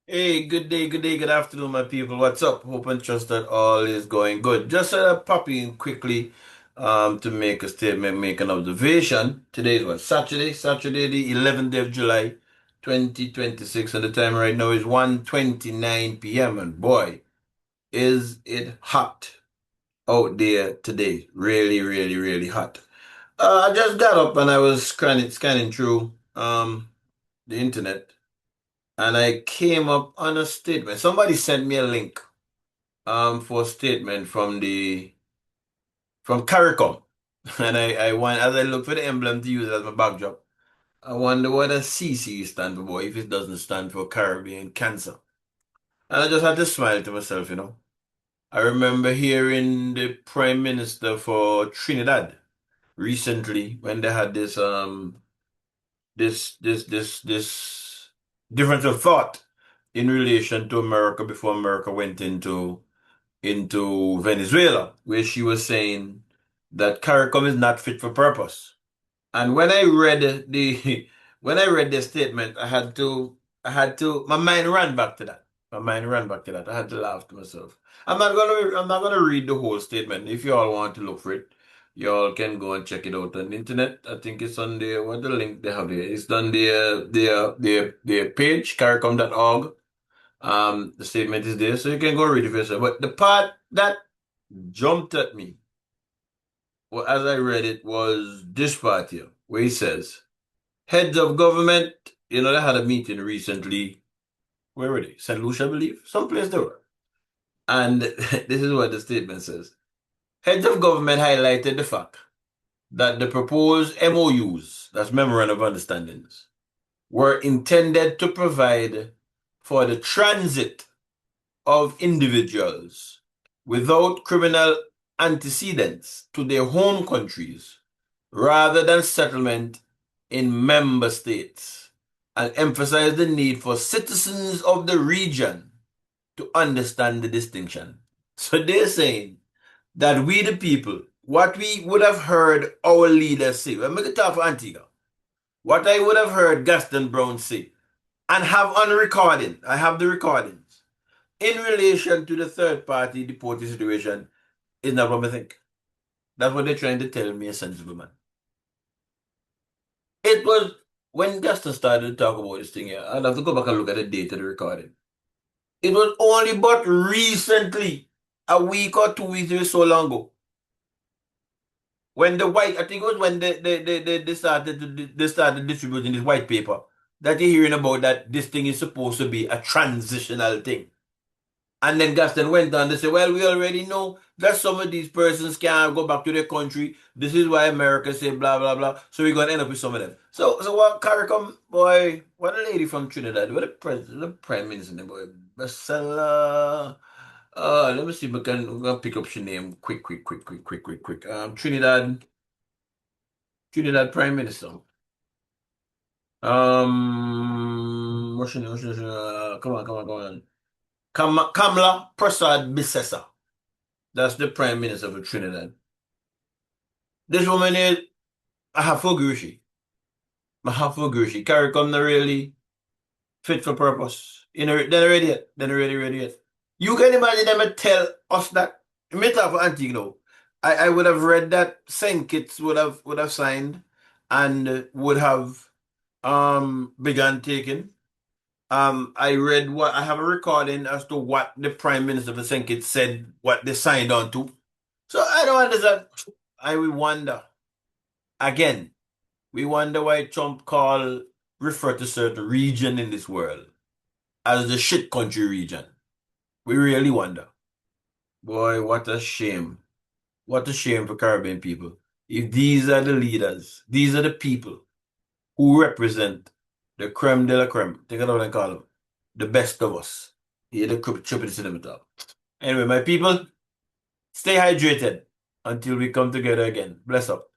Hey, good day, good afternoon, my people. What's up? Hope and trust that all is going good. Just pop in quickly to make a statement, make an observation. Today is what? Saturday, the 11th day of July, 2026, and the time right now is 1:29 p.m. And boy, is it hot out there today. Really, really, really hot. I just got up and I was scanning through the internet. And I came up on a statement. Somebody sent me a link for a statement from Caricom. And I want as I look for the emblem to use as my backdrop, I wonder what a CC stands for, boy, if it doesn't stand for Caribbean Cancer. And I just had to smile to myself. I remember hearing the Prime Minister for Trinidad recently when they had this difference of thought in relation to America before America went into Venezuela, where she was saying that CARICOM is not fit for purpose. And when I read the when I read the statement, my mind ran back to that. My mind ran back to that. I had to laugh to myself. I'm not gonna read the whole statement. If you all want to look for it, you all can go and check it out on the internet. I think it's on the link they have there. It's on their page, caricom.org. The statement is there, so you can go read it for yourself. But the part that jumped at me, well, as I read it, was this part here, where he says, heads of government, they had a meeting recently. Where were they? St. Lucia, I believe. Someplace they were. And this is what the statement says. Heads of government highlighted the fact that the proposed MOUs, that's Memorandum of Understandings, were intended to provide for the transit of individuals without criminal antecedents to their home countries rather than settlement in member states, and emphasize the need for citizens of the region to understand the distinction. So they're saying that we, the people, what we would have heard our leaders say, when we talk for Antigua, what I would have heard Gaston Brown say, and have on recording, I have the recordings, in relation to the third party deported situation, is not what I think. That's what they're trying to tell me, a sensible man. It was when Gaston started to talk about this thing here. I'd have to go back and look at the date of the recording. It was only but recently, a week or 2 weeks, it was so long ago. When the white, I think it was when they started distributing this white paper that you're hearing about that this thing is supposed to be a transitional thing. And then Gaston went on to say, well, we already know that some of these persons can't go back to their country. This is why America say blah, blah, blah. So we're going to end up with some of them. So what, Caricom, boy, what a lady from Trinidad, what the prime minister, name, boy, Marcella. Let me see if I'm gonna pick up your name quick. Trinidad Prime Minister. What's your name? Come on. Kamala Prasad Bissessa. That's the Prime Minister of Trinidad. This woman is a half Gurushi. A half Gurushi. Caricom not really fit for purpose. Then already yet. Ready yet. You can imagine them tell us that. Metal for Antigua. I would have read that Saint Kitts would have signed and would have begun taking. I read what I have a recording as to what the Prime Minister of St. Kitts said, what they signed on to. So I don't understand. I will wonder again. We wonder why Trump refer to certain region in this world as the shit country region. We really wonder. Boy, what a shame. What a shame for Caribbean people. If these are the leaders, these are the people who represent the creme de la creme. Think of what I call them. The best of us. Here the triple cinema. Anyway, my people, stay hydrated until we come together again. Bless up.